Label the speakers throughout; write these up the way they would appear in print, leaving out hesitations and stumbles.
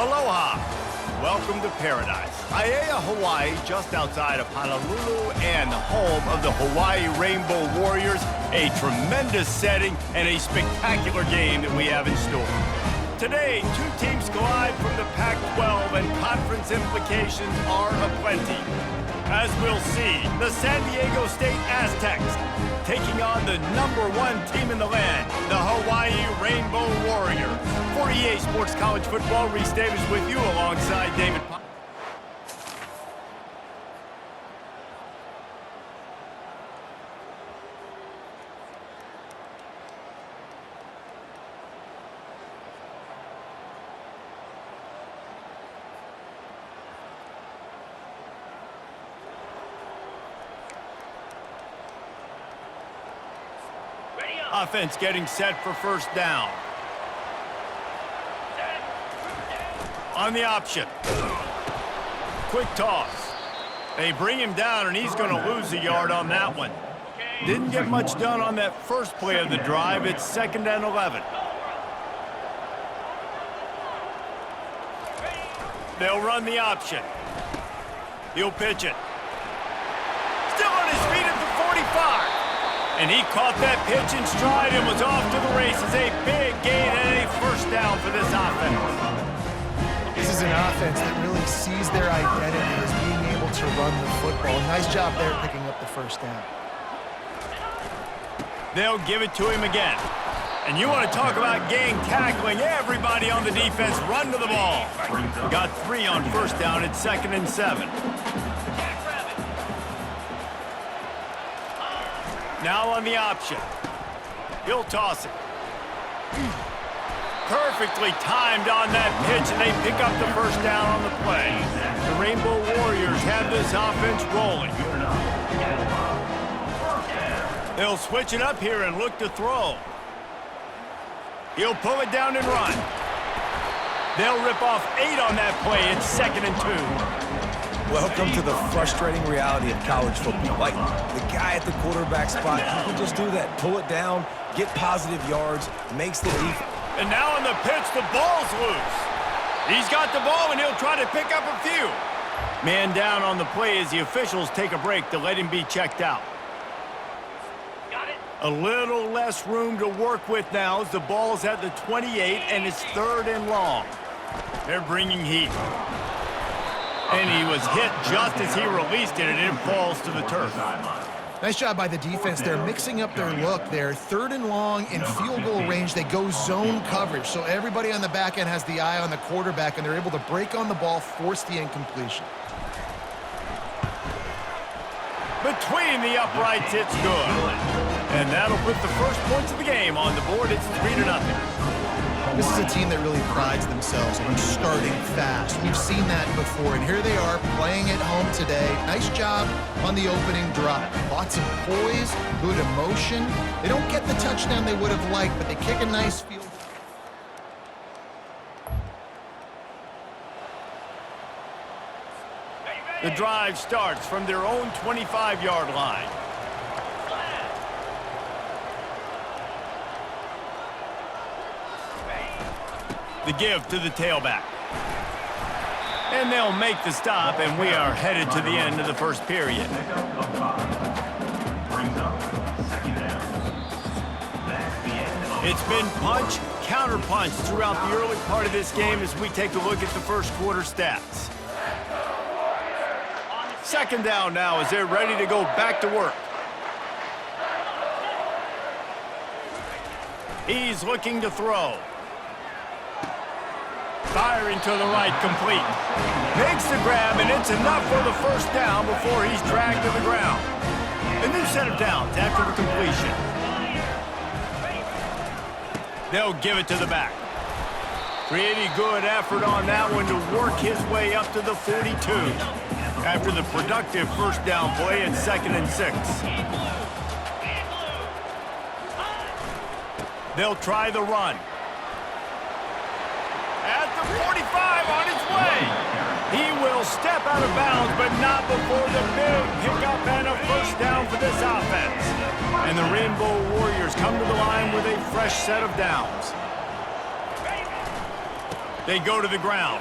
Speaker 1: Aloha. Welcome to paradise. Hawai'i, Hawaii, just outside of Honolulu and the home of the Hawaii Rainbow Warriors. A tremendous setting and a spectacular game that we have in store. Today, two teams collide from the Pac-12 and conference implications are aplenty. As we'll see, the San Diego State Aztecs taking on the #1 team in the land, the Hawaii Rainbow Warriors. For EA Sports College Football, Reese Davis with you alongside David Pop. Offense getting set for first down. On the option. Quick toss. They bring him down, and he's going to lose a yard on that one. Didn't get much done on that first play of the drive. It's 2nd and 11. They'll run the option. He'll pitch it. Still on his feet at the 45. And he caught that pitch in stride and was off to the races. A big gain and a first down for this offense.
Speaker 2: This is an offense that really sees their identity as being able to run the football. Nice job there picking up the first down.
Speaker 1: They'll give it to him again. And you want to talk about gang tackling. Everybody on the defense run to the ball. Got 3 on first down. It's 2nd and 7. Now on the option. He'll toss it. Perfectly timed on that pitch, and they pick up the first down on the play. The Rainbow Warriors have this offense rolling. They'll switch it up here and look to throw. He'll pull it down and run. They'll rip off 8 on that play. It's 2nd and 2.
Speaker 3: Welcome to the frustrating reality of college football. Like, the guy at the quarterback spot, he can just do that. Pull it down, get positive yards, makes the defense.
Speaker 1: And now on the pitch, the ball's loose. He's got the ball, and he'll try to pick up a few. Man down on the play as the officials take a break to let him be checked out. Got it. A little less room to work with now as the ball's at the 28, and it's 3rd and long. They're bringing heat. And he was hit just as he released it, and it falls to the turf.
Speaker 2: Nice job by the defense. They're mixing up their look. They're 3rd and long in field goal range. They go zone coverage. So everybody on the back end has the eye on the quarterback, and they're able to break on the ball, force the incompletion.
Speaker 1: Between the uprights, it's good. And that'll put the first points of the game on the board. It's 3-0.
Speaker 2: This is a team that really prides themselves on starting fast. We've seen that before, and here they are playing at home today. Nice job on the opening drive. Lots of poise, good emotion. They don't get the touchdown they would have liked, but they kick a nice field.
Speaker 1: The drive starts from their own 25-yard line. The give to the tailback. And they'll make the stop, and we are headed to the end of the first period. It's been punch, counter-punch throughout the early part of this game as we take a look at the first quarter stats. 2nd down now as they're ready to go back to work. He's looking to throw. Firing to the right, complete. Makes the grab, and it's enough for the first down before he's dragged to the ground. A new set of downs after the completion. They'll give it to the back. Pretty good effort on that one to work his way up to the 42. After the productive first down play, it's 2nd and 6. They'll try the run. At the 45 on his way. He will step out of bounds, but not before the big pickup and a first down for this offense. And the Rainbow Warriors come to the line with a fresh set of downs. They go to the ground.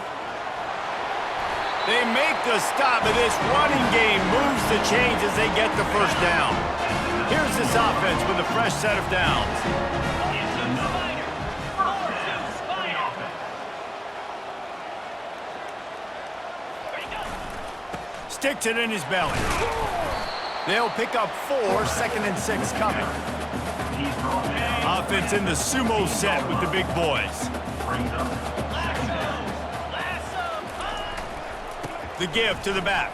Speaker 1: They make the stop, but this running game moves the chains as they get the first down. Here's this offense with a fresh set of downs. Sticks it in his belly. They'll pick up 4, 2nd and 6 coming. Offense in the sumo set with the big boys. The give to the back.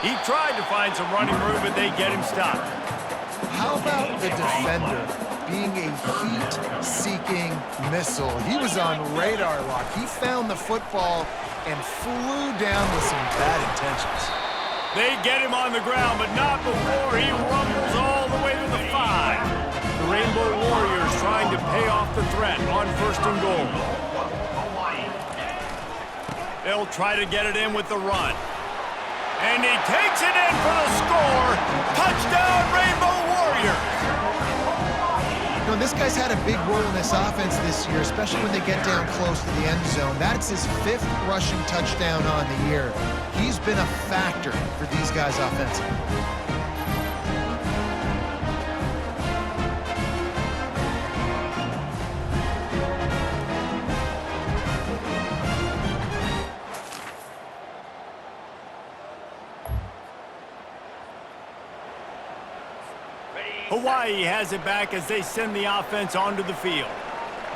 Speaker 1: He tried to find some running room, but they get him stopped.
Speaker 2: How about the defender being a heat-seeking missile? He was on radar lock. He found the football and flew down with some bad intentions.
Speaker 1: They get him on the ground, but not before he rumbles all the way to the 5. The Rainbow Warriors trying to pay off the threat on 1st and goal. They'll try to get it in with the run. And he takes it in for the score. Touchdown, Rainbow Warriors!
Speaker 2: You know, this guy's had a big role in this offense this year, especially when they get down close to the end zone. That's his 5th rushing touchdown on the year. He's been a factor for these guys offensively.
Speaker 1: Hawaii has it back as they send the offense onto the field.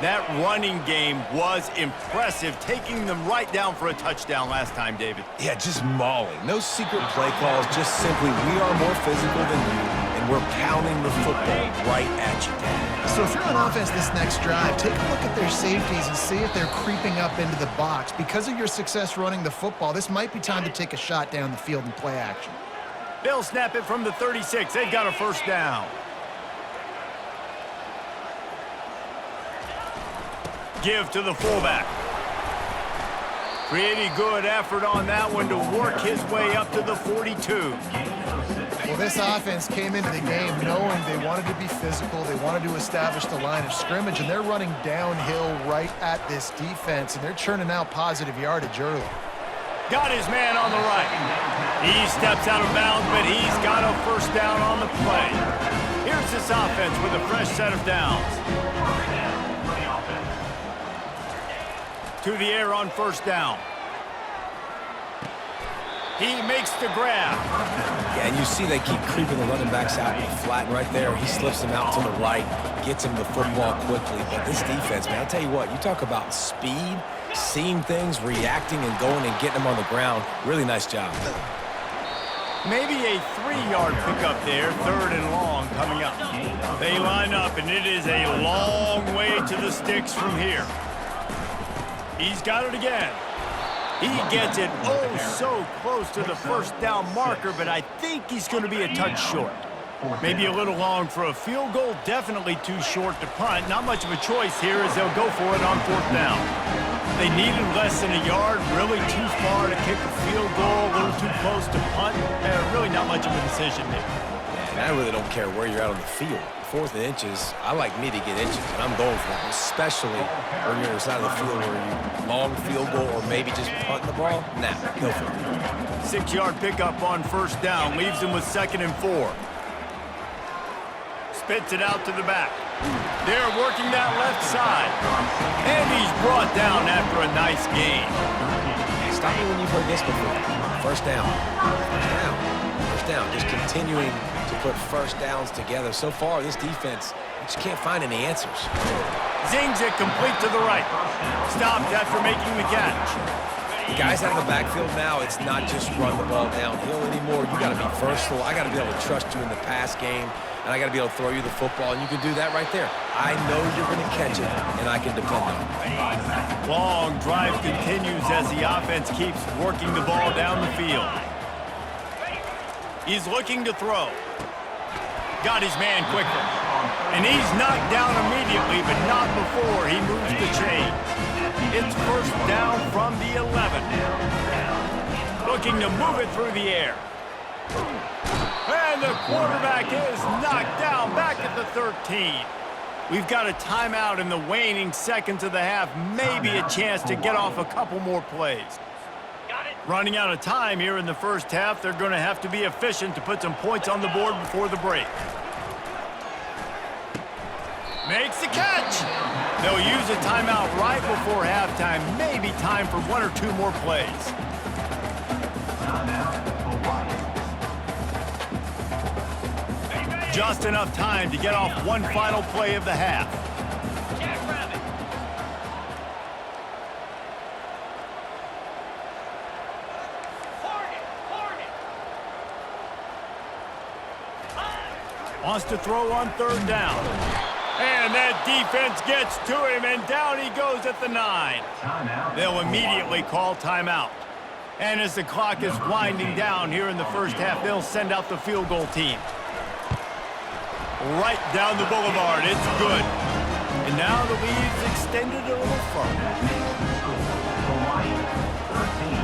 Speaker 1: That running game was impressive, taking them right down for a touchdown last time, David.
Speaker 3: Yeah, just mauling. No secret play calls, just simply we are more physical than you, and we're pounding the football right at you, Dad.
Speaker 2: So if you're on offense this next drive, take a look at their safeties and see if they're creeping up into the box. Because of your success running the football, this might be time to take a shot down the field and play action.
Speaker 1: They'll snap it from the 36. They've got a first down. Give to the fullback. Pretty good effort on that one to work his way up to the 42.
Speaker 2: Well, this offense came into the game knowing they wanted to be physical, they wanted to establish the line of scrimmage, and they're running downhill right at this defense, and they're churning out positive yardage early.
Speaker 1: Got his man on the right. He steps out of bounds, but he's got a first down on the play. Here's this offense with a fresh set of downs. To the air on first down. He makes the grab.
Speaker 3: Yeah, and you see they keep creeping the running backs out in the flat right there. He slips them out to the right, gets him the football quickly. But this defense, man, I'll tell you what, you talk about speed, seeing things, reacting, and going and getting them on the ground. Really nice job.
Speaker 1: Maybe a 3-yard pickup there, 3rd and long coming up. They line up, and it is a long way to the sticks from here. He's got it again. He gets it oh so close to the first down marker, but I think he's going to be a touch short. Maybe a little long for a field goal, definitely too short to punt. Not much of a choice here as they'll go for it on 4th down. They needed less than a yard, really too far to kick a field goal, a little too close to punt. Really not much of a decision there.
Speaker 3: And I really don't care where you're at on the field. 4th and inches, I like me to get inches, and I'm going for them, especially when you're on the side of the field where you long field goal or maybe just punting the ball. Nah, go for it.
Speaker 1: 6-yard pickup on first down, leaves him with 2nd and 4. Spits it out to the back. They're working that left side. And he's brought down after a nice gain.
Speaker 3: Stop me when you've heard this before. First down. First down. First down. Just continuing to put first downs together. So far, this defense, you just can't find any answers.
Speaker 1: Zings it complete to the right. Stopped after making the catch.
Speaker 3: Guys out of the backfield now, it's not just run the ball downhill anymore. You got to be versatile. I got to be able to trust you in the pass game, and I got to be able to throw you the football, and you can do that right there. I know you're going to catch it, and I can depend on it.
Speaker 1: Long drive continues as the offense keeps working the ball down the field. He's looking to throw. Got his man quickly. And he's knocked down immediately, but not before he moves the chains. It's first down from the 11. Looking to move it through the air. And the quarterback is knocked down back at the 13. We've got a timeout in the waning seconds of the half. Maybe a chance to get off a couple more plays. Running out of time here in the first half. They're going to have to be efficient to put some points on the board before the break. Makes the catch. They'll use a timeout right before halftime. Maybe time for one or two more plays. Just enough time to get off one final play of the half. Wants to throw on third down. And that defense gets to him, and down he goes at the 9. They'll immediately call timeout. And as the clock is winding down here in the first half, they'll send out the field goal team. Right down the boulevard, it's good. And now the lead's extended a little further.
Speaker 4: Hawai'i, 13,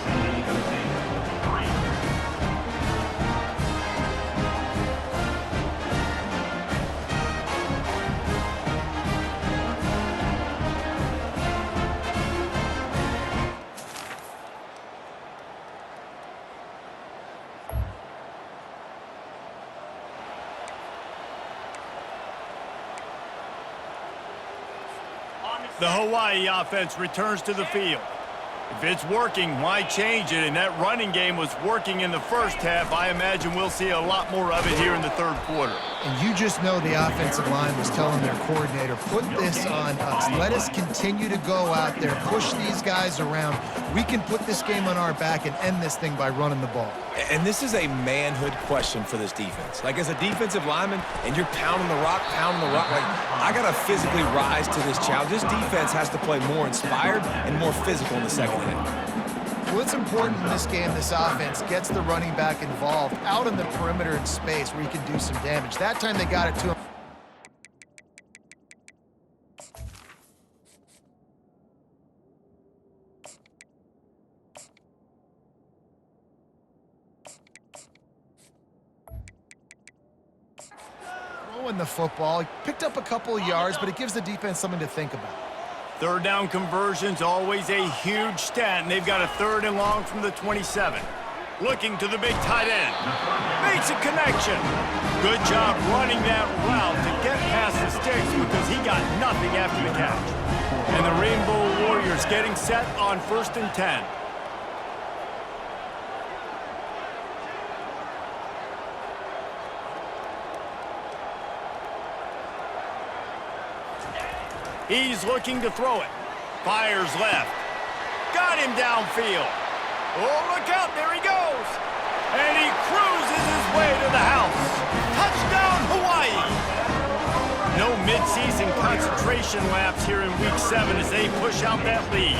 Speaker 4: San Diego State, 3.
Speaker 1: The Hawai'i offense returns to the field. If it's working, why change it? And that running game was working in the first half. I imagine we'll see a lot more of it here in the third quarter.
Speaker 2: And you just know the offensive line was telling their coordinator, put this on us. Let us continue to go out there, push these guys around. We can put this game on our back and end this thing by running the ball.
Speaker 3: And this is a manhood question for this defense. Like, as a defensive lineman, and you're pounding the rock, like, I got to physically rise to this challenge. This defense has to play more inspired and more physical in the second half.
Speaker 2: Well, it's important in this game, this offense gets the running back involved out in the perimeter in space where he can do some damage. That time they got it to him. Throwing the football, he picked up a couple of yards, but it gives the defense something to think about.
Speaker 1: Third down conversion's always a huge stat, and they've got a 3rd and long from the 27. Looking to the big tight end. Makes a connection. Good job running that route to get past the sticks because he got nothing after the catch. And the Rainbow Warriors getting set on 1st and 10. He's looking to throw it. Fires left. Got him downfield. Oh, look out, there he goes. And he cruises his way to the house. Touchdown, Hawai'i. No midseason concentration laps here in Week 7 as they push out that lead.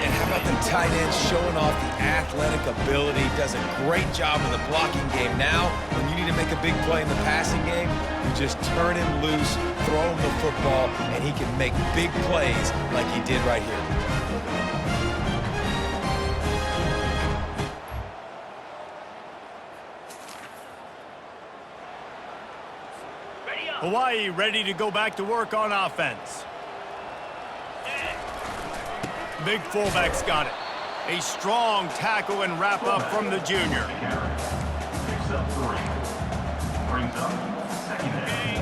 Speaker 3: And how about the tight end showing off the athletic ability? Does a great job in the blocking game. Now, when you need to make a big play in the passing game, you just turn him loose, throw him the football, and he can make big plays like he did right here.
Speaker 1: Hawai'i ready to go back to work on offense. Big fullback's got it. A strong tackle and wrap up from the junior.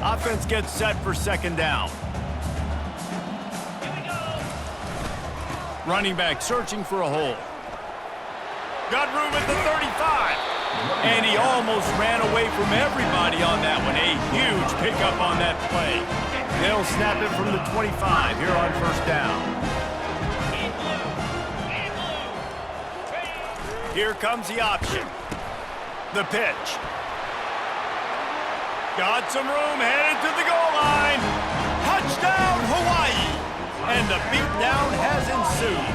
Speaker 1: Offense gets set for 2nd down. Running back searching for a hole. Got room at the 35. And he almost ran away from everybody on that one. A huge pickup on that play. They'll snap it from the 25 here on 1st down. Here comes the option. The pitch. Got some room, headed to the goal line. Touchdown, Hawai'i. And the beatdown has ensued.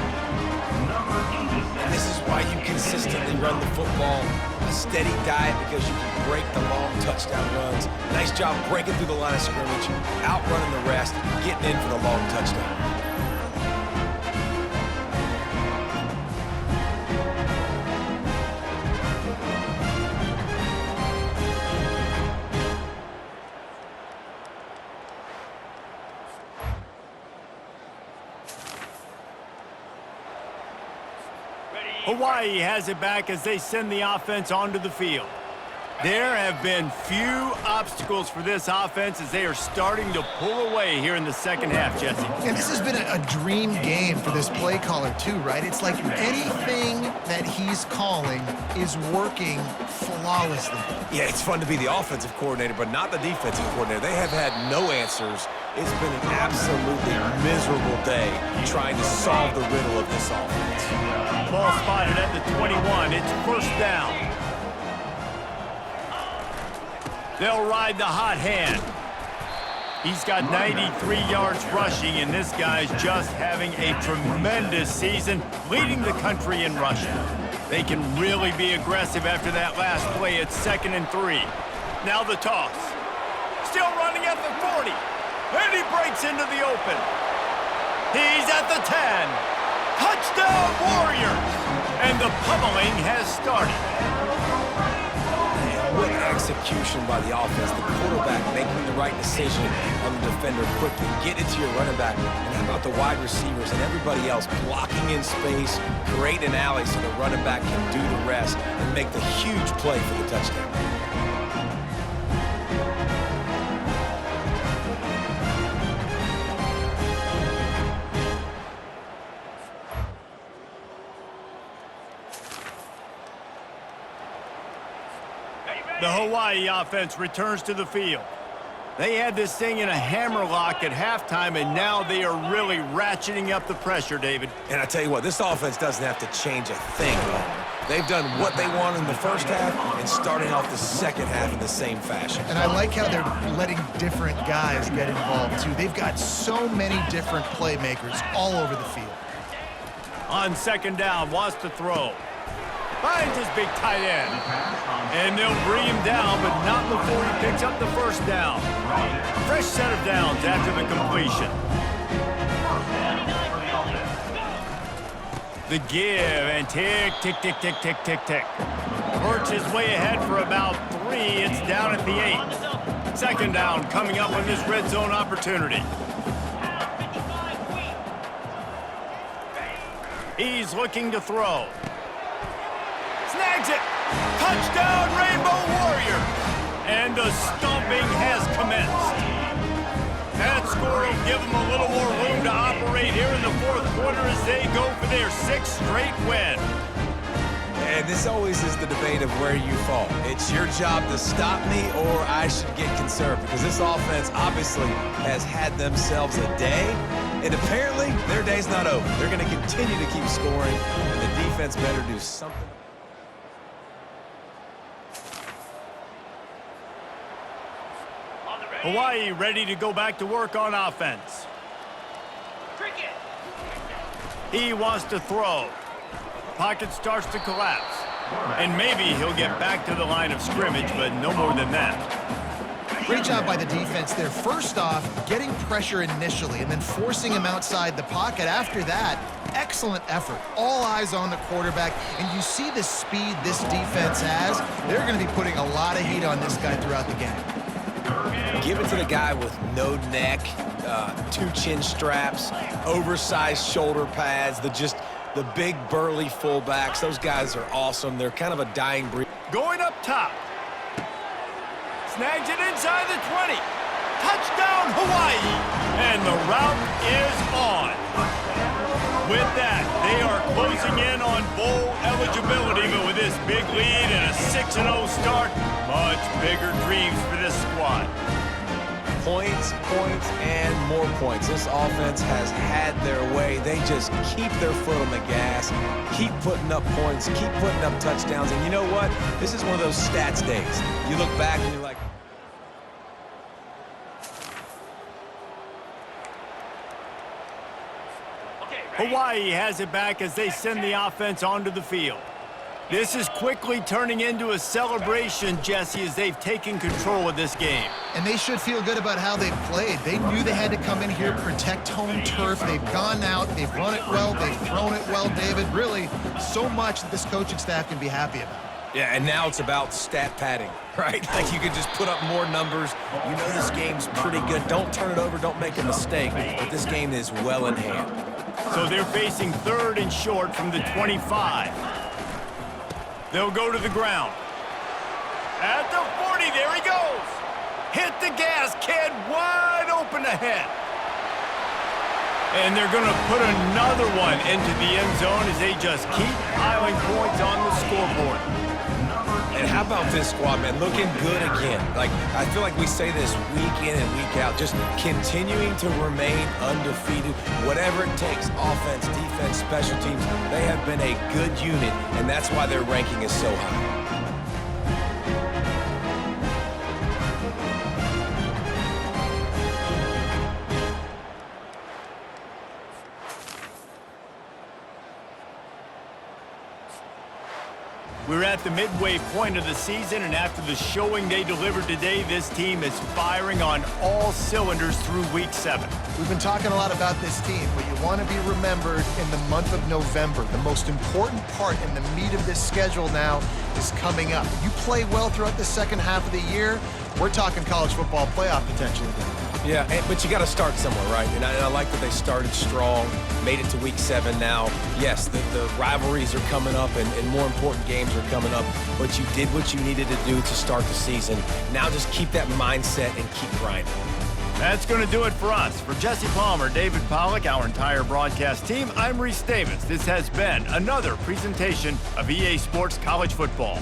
Speaker 3: And this is why you consistently run the football. A steady diet because you can break the long touchdown runs. Nice job breaking through the line of scrimmage, outrunning the rest, getting in for the long touchdown.
Speaker 1: Hawaii has it back as they send the offense onto the field. There have been few obstacles for this offense as they are starting to pull away here in the second half, Jesse.
Speaker 2: And this has been a dream game for this play caller too, right? It's like anything that he's calling is working flawlessly.
Speaker 3: Yeah, it's fun to be the offensive coordinator, but not the defensive coordinator. They have had no answers. It's been an absolutely miserable day trying to solve the riddle of this offense.
Speaker 1: Ball spotted at the 21. It's first down. They'll ride the hot hand. He's got 93 yards rushing, and this guy's just having a tremendous season, leading the country in rushing. They can really be aggressive after that last play. It's 2nd and 3. Now the toss. Still running at the 40. And he breaks into the open. He's at the 10. Touchdown, Warriors! And the pummeling has started.
Speaker 3: What execution by the offense. The quarterback making the right decision on the defender quickly. Get it to your running back. And how about the wide receivers and everybody else blocking in space, create an alley so the running back can do the rest and make the huge play for the touchdown.
Speaker 1: The Hawaii offense returns to the field. They had this thing in a hammerlock at halftime, and now they are really ratcheting up the pressure, David.
Speaker 3: And I tell you what, this offense doesn't have to change a thing. They've done what they want in the first half and starting off the second half in the same fashion.
Speaker 2: And I like how they're letting different guys get involved too. They've got so many different playmakers all over the field.
Speaker 1: On second down, wants to throw. Finds his big tight end. And they'll bring him down, but not before he picks up the first down. Fresh set of downs after the completion. The give, and tick, tick, tick, tick, tick, tick, tick. Works his way ahead for about 3. It's down at the 8. Second down coming up on this red zone opportunity. He's looking to throw. Snags it. Touchdown, Rainbow Warriors. And the stomping has commenced. That score will give them a little more room to operate here in the fourth quarter as they go for their 6th straight win.
Speaker 3: And this always is the debate of where you fall. It's your job to stop me or I should get conserved, because this offense obviously has had themselves a day, and apparently their day's not over. They're going to continue to keep scoring, and the defense better do something.
Speaker 1: Hawaii ready to go back to work on offense. He wants to throw. Pocket starts to collapse. And maybe he'll get back to the line of scrimmage, but no more than that.
Speaker 2: Great job by the defense there. First off, getting pressure initially and then forcing him outside the pocket. After that, excellent effort. All eyes on the quarterback. And you see the speed this defense has. They're going to be putting a lot of heat on this guy throughout the game.
Speaker 3: Give it to the guy with no neck, 2 chin straps, oversized shoulder pads, the big burly fullbacks. Those guys are awesome. They're kind of a dying breed.
Speaker 1: Going up top. Snags it inside the 20. Touchdown, Hawaii. And the route is on. With that, they are closing in on bowl eligibility, but with this big lead and a 6-0 start, much bigger dreams for this squad.
Speaker 3: Points, points, and more points. This offense has had their way. They just keep their foot on the gas, keep putting up points, keep putting up touchdowns. And you know what? This is one of those stats days. You look back and you're like,
Speaker 1: Hawaii has it back as they send the offense onto the field. This is quickly turning into a celebration, Jesse, as they've taken control of this game.
Speaker 2: And they should feel good about how they've played. They knew they had to come in here, protect home turf. They've gone out, they've run it well, they've thrown it well, David. Really, so much that this coaching staff can be happy about.
Speaker 3: yeah, and now it's about stat padding, right? Like you can just put up more numbers. You know this game's pretty good. Don't turn it over, don't make a mistake, but this game is well in hand.
Speaker 1: So they're facing 3rd and short from the 25. They'll go to the ground. At the 40, there he goes. Hit the gas, kid, wide open ahead. And they're going to put another one into the end zone as they just keep piling points on the scoreboard.
Speaker 3: And how about this squad, man? Looking good again. Like, I feel like we say this week in and week out, just continuing to remain undefeated. Whatever it takes, offense, defense, special teams, they have been a good unit, and that's why their ranking is so high.
Speaker 1: We're at the midway point of the season, and after the showing they delivered today, this team is firing on all cylinders through Week 7.
Speaker 2: We've been talking a lot about this team, but you want to be remembered in the month of November. The most important part and the meat of this schedule now is coming up. You play well throughout the second half of the year, we're talking college football playoff potential again.
Speaker 3: Yeah, but you got to start somewhere, right? And I like that they started strong, made it to Week 7 now. Yes, the rivalries are coming up, and more important games are coming up, but you did what you needed to do to start the season. Now just keep that mindset and keep grinding.
Speaker 1: That's going to do it for us. For Jesse Palmer, David Pollack, our entire broadcast team, I'm Reese Davis. This has been another presentation of EA Sports College Football.